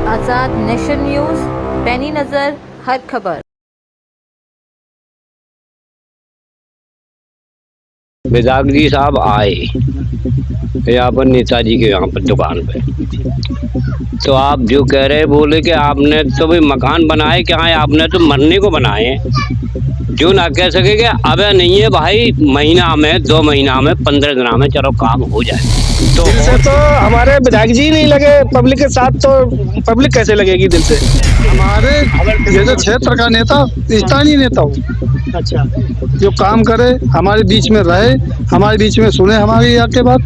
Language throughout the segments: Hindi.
आज़ाद नेशन न्यूज़, पैनी नज़र हर खबर। विधायक जी साहब आए यहाँ पर नेताजी के यहाँ पर दुकान पे, तो आप जो कह रहे बोले कि आपने तो भाई मकान बनाए क्या है, आपने तो मरने को बनाए हैं। जो ना कह सके कि अब नहीं है भाई, महीना में 2 महीना में 15 दिन में चलो काम हो जाए। तो दिल से तो हमारे विधायक जी नहीं लगे पब्लिक के साथ, तो पब्लिक कैसे लगेगी दिल से। हमारे ये जो क्षेत्र का नेता स्थानीय नेता हो, अच्छा, जो काम करे, हमारे बीच में रहे, हमारे बीच में सुने हमारी यहाँ के बात।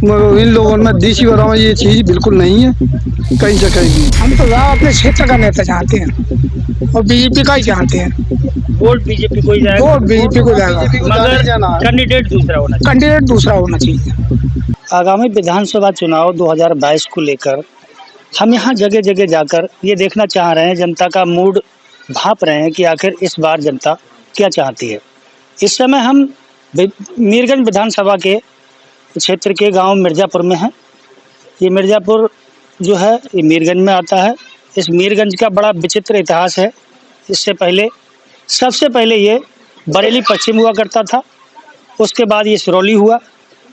मगर इन लोगों में डीसी वगैरह में ये चीज बिल्कुल नहीं है कहीं से कहीं भी। हम तो अपने क्षेत्र का नेता चाहते हैं और बीजेपी का ही चाहते हैं। वोट बीजेपी को ही जाएगा, वोट बीजेपी को जाएगा, मगर कैंडिडेट दूसरा होना चाहिए। कैंडिडेट दूसरा होना चाहिए। आगामी विधानसभा चुनाव 2022 को लेकर हम यहाँ जगह जगह जाकर ये देखना चाह रहे हैं, जनता का मूड भाप रहे हैं कि आखिर इस बार जनता क्या चाहती है। इस समय हम मीरगंज विधानसभा के क्षेत्र के गांव मिर्ज़ापुर में हैं। ये मिर्ज़ापुर जो है ये मीरगंज में आता है। इस मीरगंज का बड़ा विचित्र इतिहास है। इससे पहले सबसे पहले ये बरेली पश्चिम हुआ करता था, उसके बाद ये सिरौली हुआ,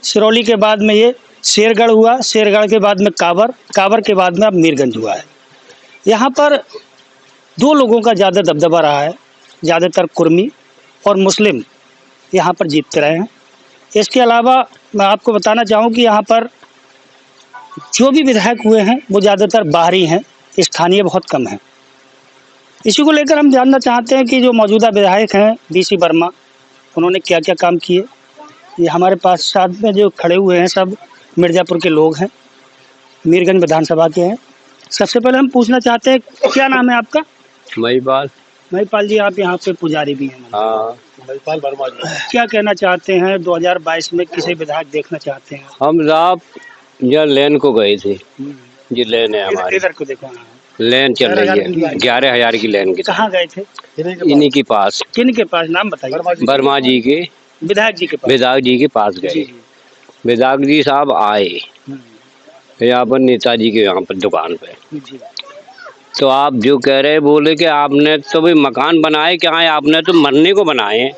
सिरौली के बाद में ये शेरगढ़ हुआ, शेरगढ़ के बाद में काबर, काबर के बाद में अब मीरगंज हुआ है। यहाँ पर दो लोगों का ज़्यादा दबदबा रहा है, ज़्यादातर कुर्मी और मुस्लिम यहाँ पर जीतते रहे हैं। इसके अलावा मैं आपको बताना चाहूँ कि यहाँ पर जो भी विधायक हुए हैं वो ज़्यादातर बाहरी हैं, स्थानीय बहुत कम हैं। इसी को लेकर हम जानना चाहते हैं कि जो मौजूदा विधायक हैं डीसी वर्मा, उन्होंने क्या क्या काम किए। ये हमारे पास साथ में जो खड़े हुए हैं सब मिर्ज़ापुर के लोग हैं, मीरगंज विधानसभा के हैं। सबसे पहले हम पूछना चाहते हैं, क्या नाम है आपका? महिपाल। महिपाल जी, आप यहाँ पे पुजारी भी हैं। हाँ, महिपाल वर्मा जी। क्या कहना चाहते हैं 2022 में किसे विधायक देखना चाहते हैं? हम साहब यहाँ लेन को गए थे, ये लेन है हमारी, इधर को देखो। लेन चल रही है 11,000 की लेन की। कहाँ गए थे? इन्हीं के पास, किन के पास, नाम बताइए। वर्मा जी के, विधायक जी के पास। विधायक जी के पास गए। विधायक जी साहब आए यहाँ पर नेताजी के यहाँ पर दुकान पे, जी। तो आप जो कह रहे बोले कि आपने तो भाई मकान बनाए क्या है, आपने तो मरने को बनाए हैं।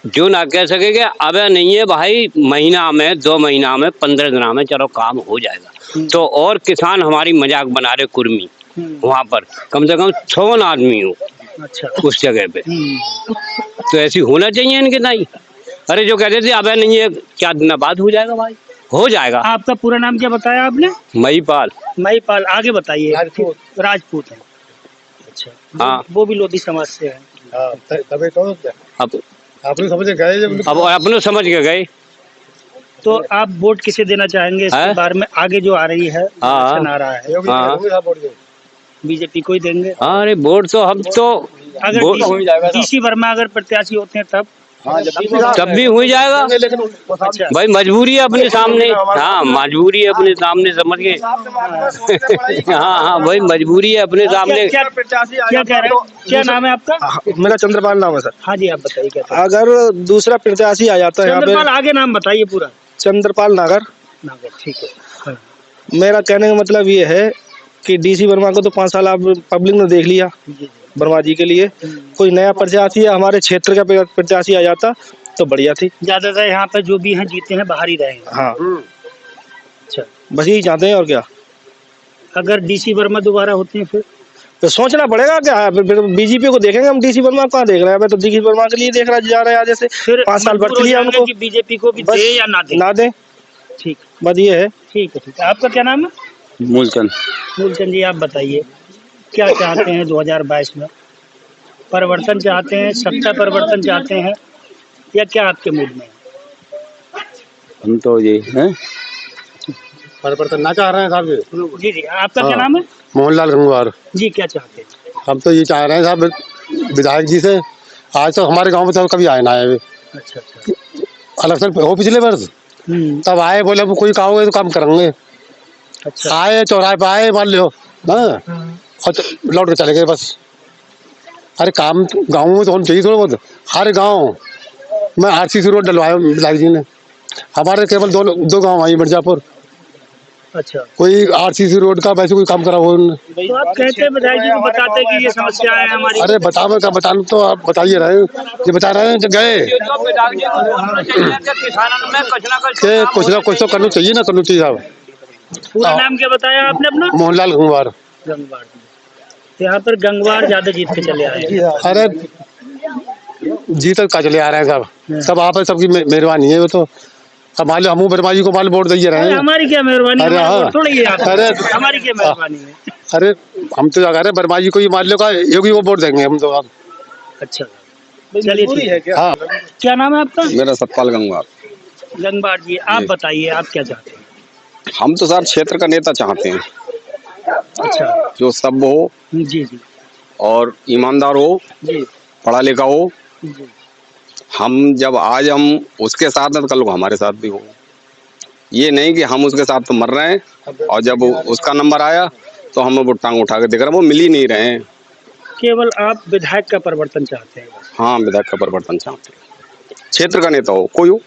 जो ना कह सके कि अब नहीं है भाई, महीना में 2 महीना में 15 दिन में चलो काम हो जाएगा। तो और किसान हमारी मजाक बना रहे, कुर्मी वहाँ पर कम से कम 100 आदमी हो। अच्छा, उस जगह पे तो ऐसी होना चाहिए इनके नहीं। अरे जो कहते थे अब नहीं है, क्या दिन बाद हो जाएगा भाई, हो जाएगा। आपका पूरा नाम क्या बताया आपने? महिपाल। महिपाल, आगे बताइए। राजपूत है। अच्छा, हाँ, वो भी लोधी समाज से है। अब आपने समझ गए अब अपने समझ के गए। तो आप वोट किसे देना चाहेंगे इसके बारे में? आगे जो आ रही है, इलेक्शन आ रहा है, हाँ, बीजेपी को ही देंगे। हाँ, अरे वोट तो हम तो अगर डीसी वर्मा अगर प्रत्याशी होते हैं तब तब भी हो जाएगा। अच्छा, भाई मजबूरी है अपने सामने, हाँ मजबूरी है अपने सामने, समझ गए। हाँ हाँ भाई मजबूरी है अपने सामने। क्या कह रहे हैं? क्या नाम है आपका? मेरा चंद्रपाल नाम है सर। हाँ जी, आप बताइए क्या। अगर दूसरा प्रत्याशी आ जाता है यहाँ चंद्रपाल, पे, आगे नाम बताइए पूरा। चंद्रपाल नागर। ठीक है। हाँ। मेरा कहने का मतलब ये है कि डीसी वर्मा को तो 5 साल आप पब्लिक ने देख लिया वर्मा जी के लिए। कोई नया प्रत्याशी या हमारे क्षेत्र का प्रत्याशी आ जाता तो बढ़िया थी। ज्यादातर यहाँ पे जो भी हैं जीते हैं बाहर ही रहेंगे। हाँ, अच्छा, बस यही चाहते हैं और क्या। अगर डीसी वर्मा दोबारा होते हैं फिर तो सोचना पड़ेगा क्या, बीजेपी को देखेंगे हम, डीसी वर्मा कहाँ देख रहे हैं। अभी तो डीसी वर्मा के लिए देखना जा रहे हैं आज से। फिर 5 साल बढ़ लिया हमको, बीजेपी को भी दे या ना दे। ना दे। ठीक, बस ये है। ठीक है, ठीक है। आपका क्या नाम है? मूलचंद। मूलचंद जी, आप बताइए क्या चाहते हैं 2022 में? परिवर्तन चाहते हैं, सत्ता परिवर्तन चाहते हैं, या क्या आपके मूड में? हम तो ये हैं परिवर्तन ना चाह रहे हैं साहब। जी जी, आपका क्या नाम है? मोहनलाल गंगवार जी, क्या चाहते हैं? हम तो ये चाह रहे हैं साहब विधायक जी से, आज तक हमारे गांव में तो कभी आए ना आए। अच्छा अच्छा। इलेक्शन हो पिछले वर्ष, तब आए, बोले अब कोई कहोगे तो काम करेंगे। अच्छा, आए चौराहे पे आए, मान लो और तो लौट के चले गए बस। अरे काम गाँव में तो होना चाहिए थोड़ा बहुत। हर गाँव में RCC रोड डलवाया विधायक जी ने। हमारे केवल दो गाँव आई, मिर्जापुर अच्छा, कोई आरसीसी रोड का वैसे कोई काम करा हो उन्होंने? तो आप कहते हैं विधायक जी को बताते हैं कि ये समस्या है हमारी। अरे बतावे का बताना तो आप बताइए रहे ये बता रहे हैं जो गए कि कुछ ना कुछ तो करना चाहिए ना, करना चाहिए साहब। पूरा नाम क्या बताया आपने अपना? मोहनलाल गंगवार। गंगवार। यहाँ पर गंगवार ज्यादा जीत के चले आए हैं। अरे जीत का चले आ रहे हैं साहब, सब आप सबकी मेहरबानी है वो तो। अब मान लो हम वर्मा जी को मान लो वोट दे रहे अरे हैं। हमारी क्या मेहरबानी, अरे हमारा हाँ। वोट थोड़ी है आपको। अरे हमारी क्या मेहरबानी है। अरे हम तो कह रहे हैं वर्मा जी को ही मान लो का योगी को वोट देंगे हम तो। आप अच्छा, चलिए ठीक है। हाँ, क्या नाम है आपका? मेरा सतपाल गंगवार। गंगवार जी, आप बताइए आप क्या चाहते हैं? हम तो साहब क्षेत्र का नेता चाहते हैं, अच्छा, जो सब हो जी जी और ईमानदार हो, जी पढ़ा लिखा हो। जी। हम जब आज हम उसके साथ हैं तो कल को हमारे साथ भी हो। ये नहीं कि हम उसके साथ तो मर रहे हैं और जब उसका नंबर आया तो हमें वो टांग उठा के दिख रहा है, वो मिल ही नहीं रहे हैं। केवल आप विधायक का परिवर्तन चाहते हैं? हाँ, विधायक का परिवर्तन चाहते हैं, क्षेत्र का नेता हो कोई हो।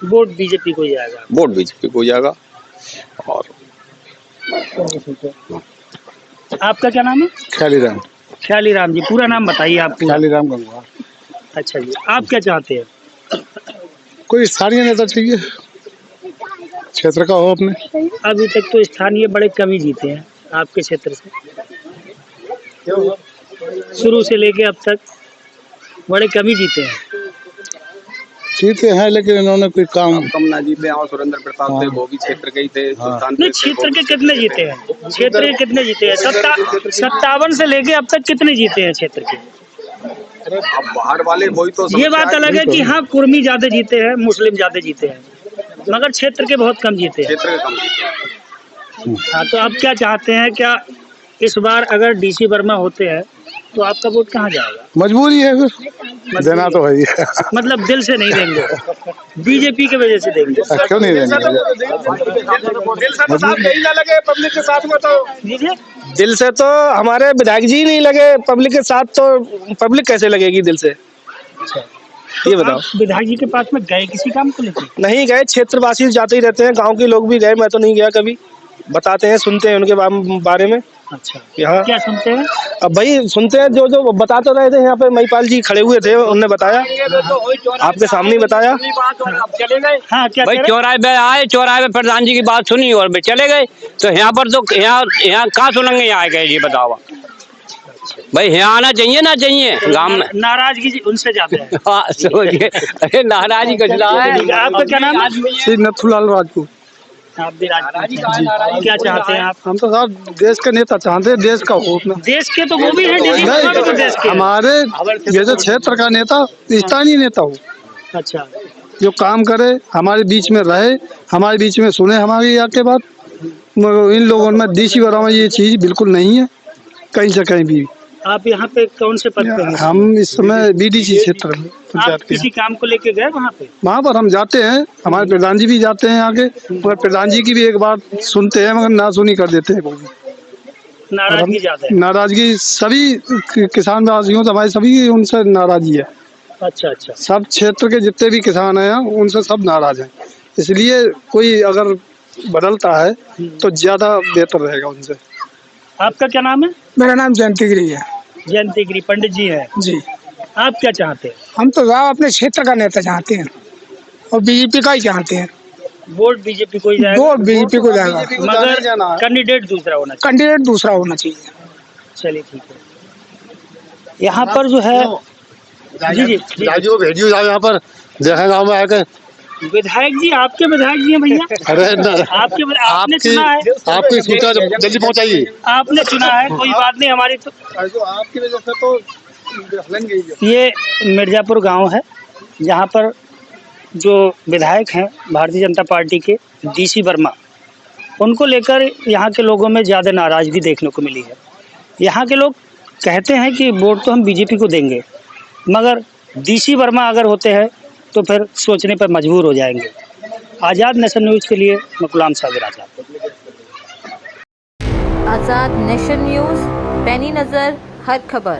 वोट बीजेपी को ही जाएगा? वोट बीजेपी को जाएगा। और आपका क्या नाम है? ख्याली राम। ख्याली राम जी, पूरा नाम बताइए आप पूरा। ख्याली राम गंगवार। अच्छा जी, आप क्या चाहते हैं? कोई स्थानीय नेता चाहिए क्षेत्र का हो अपने। अभी तक तो स्थानीय बड़े कम ही जीते हैं आपके क्षेत्र से, शुरू से लेके अब तक बड़े कम ही जीते हैं। जीते हैं लेकिन इन्होंने कोई काम कम ना जीते। और सुरेंद्र प्रताप थे, वो भी क्षेत्र के ही थे। नहीं, क्षेत्र के कितने जीते हैं? क्षेत्र के कितने जीते हैं? 57 से लेके अब तक कितने जीते हैं क्षेत्र के? अब बाहर वाले वही तो ये बात अलग है कि हाँ कुर्मी ज्यादा जीते हैं, मुस्लिम ज्यादा जीते हैं, मगर क्षेत्र के बहुत कम जीते हैं। क्षेत्र के कम जीते हैं। हाँ, तो आप क्या चाहते हैं? क्या इस बार अगर डीसी वर्मा होते हैं तो आपका वोट कहाँ जाएगा? मजबूरी है फिर देना तो है ही। मतलब दिल से नहीं देंगे, बीजेपी की वजह से देंगे? क्यों नहीं देंगे? पब्लिक के साथ में तो दीजिए। दिल से तो हमारे विधायक जी नहीं लगे, पब्लिक के साथ तो पब्लिक कैसे लगेगी दिल से? ये बताओ। आप विधायक जी के पास में गए किसी काम को लेकर? नहीं गए, क्षेत्रवासी जाते ही रहते हैं, गांव के लोग भी गए, मैं तो नहीं गया कभी। बताते हैं, सुनते हैं उनके बारे में। अच्छा, यहाँ क्या सुनते हैं? अब भाई सुनते हैं, जो बता तो रहे थे। यहाँ पे महिपाल जी खड़े हुए थे, उन्होंने बताया, आपके सामने ही बताया। हाँ, क्या भाई कह रहे? चौराहे पे आए, चौराहे पे प्रधान जी की बात सुनी और वे चले गए। तो यहाँ पर तो यहाँ कहाँ सुनेंगे? यहाँ आए गए ये बताओ भाई, यहाँ आना चाहिए ना चाहिए गांव में? नाराजगी जी उनसे ज्यादा है। हाँ, सोचिए, अरे नाराजी कुछ ना है। आपका क्या नाम है? श्री नथुलाल राजपूत। आप भी राजनीति क्या चाहते हैं आप? हम तो साहब देश के नेता चाहते हैं, देश का हो अपना। देश के तो वो भी है, डीसी वर्मा भी तो देश के हैं। हमारे ये जो क्षेत्र का नेता स्थानीय नेता हो, अच्छा, जो काम करे, हमारे बीच में रहे, हमारे बीच में सुने हमारी यहाँ के बात। मगर इन लोगों में डीसी वर्मा में ये चीज बिल्कुल नहीं है कहीं से कहीं भी। आप यहाँ पे कौन से पद पे हैं? हम इस समय बीडीसी क्षेत्र में आप पंचायत के किसी काम को लेके गए वहाँ पे? वहाँ पर हम जाते हैं, हमारे प्रधान जी भी जाते हैं आगे, मगर प्रधान जी की भी एक बात सुनते हैं मगर ना सुनी कर देते हैं। वो भी नाराजगी ज्यादा है? नाराजगी सभी किसान वासियों से, हमारी सभी उनसे नाराजगी है। अच्छा अच्छा, सब क्षेत्र के जितने भी किसान हैं उनसे सब नाराज हैं, इसलिए कोई अगर बदलता है तो ज्यादा बेहतर रहेगा उनसे। आपका क्या नाम है? मेरा नाम जयंती गिरी है। जयंती गिरी पंडित जी हैं। जी, आप क्या चाहते हैं? हम तो साहब अपने क्षेत्र का नेता चाहते हैं और बीजेपी का ही चाहते हैं। वोट बीजेपी को ही जाएगा? वोट बीजेपी को जाएगा, मगर कैंडिडेट दूसरा होना चाहिए। कैंडिडेट दूसरा होना चाहिए। चलिए ठीक है। यहाँ पर जो है जी जी जी। को भेजियो यहाँ पर देखें गाँव में आके। विधायक जी, आपके विधायक जी हैं भैया? अरे आपने सुना है? आपकी सूचना जल्दी पहुँचाइए। आपने सुना है? कोई बात नहीं, हमारी तो आपकी वजह से तो ये मिर्जापुर गांव है जहां पर जो विधायक हैं भारतीय जनता पार्टी के डीसी वर्मा, उनको लेकर यहाँ के लोगों में ज़्यादा नाराज़गी देखने को मिली है। यहाँ के लोग कहते हैं कि वोट तो हम बीजेपी को देंगे, मगर डीसी वर्मा अगर होते हैं तो फिर सोचने पर मजबूर हो जाएंगे। आज़ाद नेशन न्यूज़ के लिए मैं गुलाम साबिर आज़ाद। आज़ाद नेशन न्यूज़, पैनी नज़र, हर खबर।